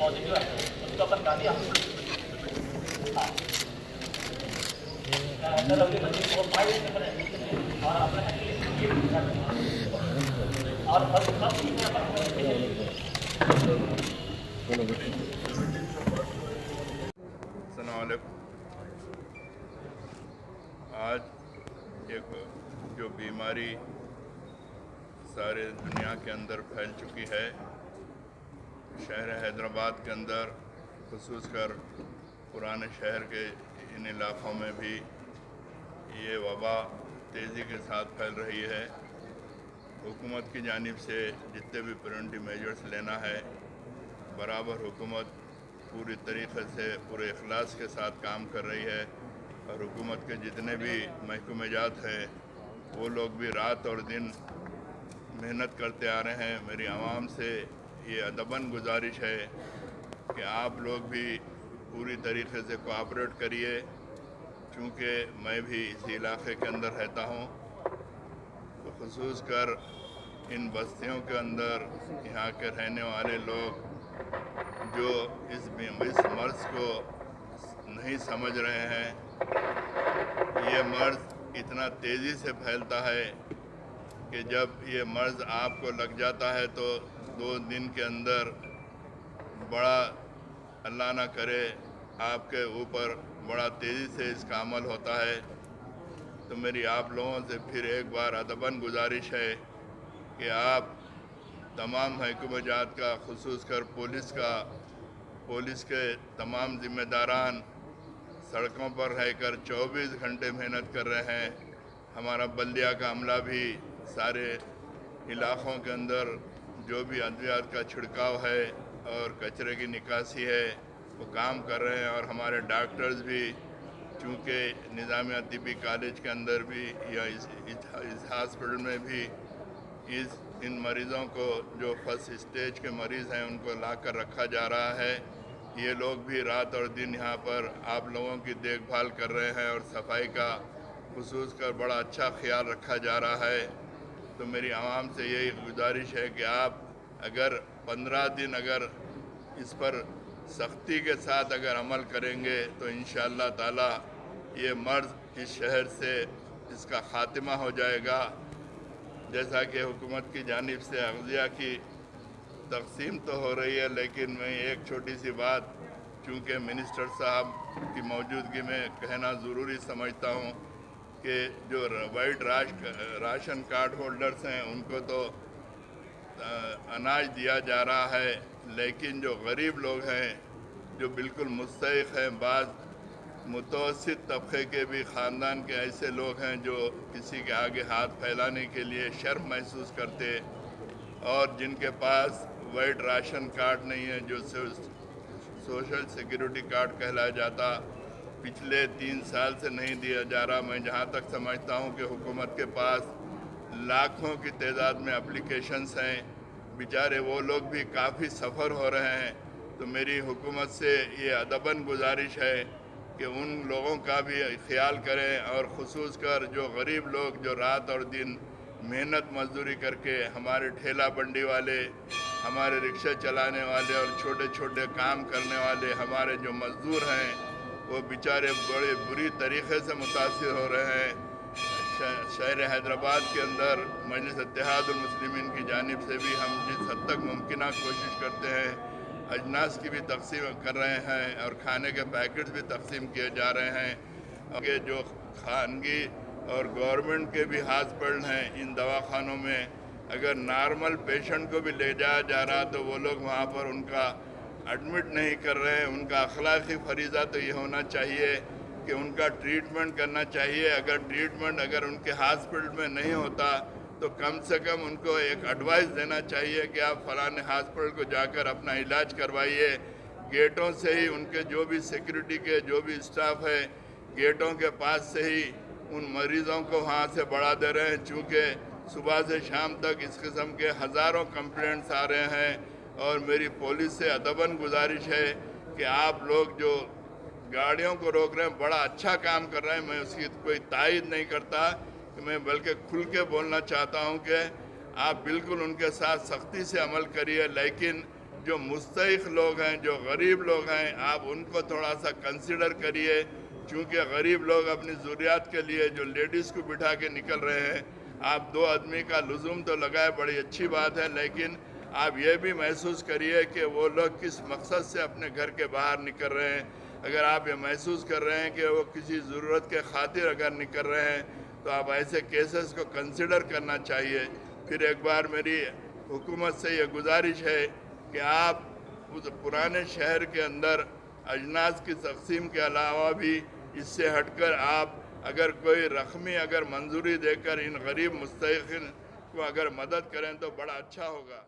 Positive है उसको अपन गाड़ी आज एक जो बीमारी सारे दुनिया के अंदर फैल चुकी है, शहर हैदराबाद के अंदर ख़ुसूसकर पुराने शहर के इन इलाक़ों में भी ये वबा तेज़ी के साथ फैल रही है। हुकूमत की जानिब से जितने भी प्रिवेंटिव मेजर्स लेना है, बराबर हुकूमत पूरी तरीक़े से पूरे इखलास के साथ काम कर रही है और हुकूमत के जितने भी महकूमेजात हैं वो लोग भी रात और दिन मेहनत करते आ रहे हैं। मेरी आवाम से ये अदबन गुजारिश है कि आप लोग भी पूरी तरीक़े से कोऑपरेट करिए, चूँकि मैं भी इसी इलाक़े के अंदर रहता हूँ, तो ख़ुसूस कर इन बस्तियों के अंदर यहाँ के रहने वाले लोग जो इस मर्ज़ को नहीं समझ रहे हैं। ये मर्ज़ इतना तेज़ी से फैलता है कि जब ये मर्ज़ आपको लग जाता है तो 2 दिन के अंदर बड़ा, अल्लाह ना करे, आपके ऊपर बड़ा तेज़ी से इसका अमल होता है। तो मेरी आप लोगों से फिर एक बार अदबन गुजारिश है कि आप तमाम महकूमजात का, ख़ुसूस कर पुलिस के तमाम ज़िम्मेदारान सड़कों पर रहकर 24 घंटे मेहनत कर रहे हैं। हमारा बल्दिया का अमला भी सारे इलाक़ों के अंदर जो भी अद्वियात का छिड़काव है और कचरे की निकासी है वो काम कर रहे हैं, और हमारे डॉक्टर्स भी, चूँकि निज़ामिया तिब्बी कॉलेज के अंदर भी या इस हॉस्पिटल में भी इन मरीज़ों को जो फर्स्ट स्टेज के मरीज़ हैं उनको ला कर रखा जा रहा है। ये लोग भी रात और दिन यहाँ पर आप लोगों की देखभाल कर रहे हैं और सफाई का ख़ुसूस कर बड़ा अच्छा ख्याल रखा जा रहा है। तो मेरी आवाम से यही गुजारिश है कि आप अगर 15 दिन अगर इस पर सख्ती के साथ अगर अमल करेंगे तो इंशाअल्लाह ताला ये मर्ज़ इस शहर से इसका ख़ात्मा हो जाएगा। जैसा कि हुकूमत की जानिब से अग़ज़िया की तक़सीम तो हो रही है, लेकिन मैं एक छोटी सी बात चूँकि मिनिस्टर साहब की मौजूदगी में कहना ज़रूरी समझता हूँ कि जो वाइट राशन कार्ड होल्डर्स हैं उनको तो अनाज दिया जा रहा है, लेकिन जो गरीब लोग हैं, जो बिल्कुल मुस्तहिक़ हैं, बाज़ मुतवस्सित तबके के भी ख़ानदान के ऐसे लोग हैं जो किसी के आगे हाथ फैलाने के लिए शर्म महसूस करते, और जिनके पास वाइट राशन कार्ड नहीं है, जो सोशल सिक्योरिटी कार्ड कहलाया जाता, पिछले 3 साल से नहीं दिया जा रहा। मैं जहाँ तक समझता हूँ कि हुकूमत के पास लाखों की तादाद में एप्लीकेशंस हैं, बेचारे वो लोग भी काफ़ी सफ़र हो रहे हैं। तो मेरी हुकूमत से ये अदबन गुजारिश है कि उन लोगों का भी ख्याल करें, और ख़ुसूस कर जो गरीब लोग जो रात और दिन मेहनत मजदूरी करके, हमारे ठेला बंडी वाले, हमारे रिक्शा चलाने वाले और छोटे छोटे काम करने वाले हमारे जो मज़दूर हैं, वो बेचारे बड़े बुरी तरीक़े से मुतासिर हो रहे हैं। शहर हैदराबाद के अंदर मजलिस इत्तेहादुल मुस्लिमीन की जानिब से भी हम जिस हद तक मुमकिन कोशिश करते हैं, अजनास की भी तक़सीम कर रहे हैं और खाने के पैकेट्स भी तक़सीम किए जा रहे हैं। कि जो खानगी और गवर्नमेंट के भी हॉस्पिटल हैं, इन दवाखानों में अगर नॉर्मल पेशेंट को भी ले जाया जा रहा तो वो लोग वहाँ पर उनका एडमिट नहीं कर रहे हैं। उनका अखलाक़ी फरीज़ा तो ये होना चाहिए कि उनका ट्रीटमेंट करना चाहिए। अगर ट्रीटमेंट अगर उनके हॉस्पिटल में नहीं होता तो कम से कम उनको एक एडवाइस देना चाहिए कि आप फ़लाने हॉस्पिटल को जाकर अपना इलाज करवाइए। गेटों से ही उनके जो भी सिक्योरिटी के जो भी स्टाफ है, गेटों के पास से ही उन मरीज़ों को वहाँ से बढ़ा दे रहे हैं, चूँकि صبح سے شام تک اس قسم کے ہزاروں کمپلینٹس آ رہے ہیں، اور میری پولیس سے ادباً گزارش ہے کہ آپ لوگ جو گاڑیوں کو روک رہے ہیں بڑا اچھا کام کر رہے ہیں، میں اس کی کوئی تائید نہیں کرتا، کہ میں بلکہ کھل کے بولنا چاہتا ہوں کہ آپ بالکل ان کے ساتھ سختی سے عمل کریے، لیکن جو مستحق لوگ ہیں، جو غریب لوگ ہیں، آپ ان کو تھوڑا سا کنسیڈر کریے، چونکہ غریب لوگ اپنی ضروریات کے لیے جو لیڈیز کو بٹھا کے نکل رہے ہیں، آپ 2 آدمی کا لزوم تو لگائے، بڑی اچھی بات ہے، لیکن آپ یہ بھی محسوس کریے کہ وہ لوگ کس مقصد سے اپنے گھر کے باہر نکل رہے ہیں۔ اگر آپ یہ محسوس کر رہے ہیں کہ وہ کسی ضرورت کے خاطر اگر نکل رہے ہیں، تو آپ ایسے کیسز کو کنسیڈر کرنا چاہیے۔ پھر ایک بار میری حکومت سے یہ گزارش ہے کہ آپ اس پرانے شہر کے اندر اجناس کی تقسیم کے علاوہ بھی اس سے ہٹ کر آپ اگر کوئی رقمی اگر منظوری دے کر ان غریب مستحقین کو اگر مدد کریں تو بڑا اچھا ہوگا۔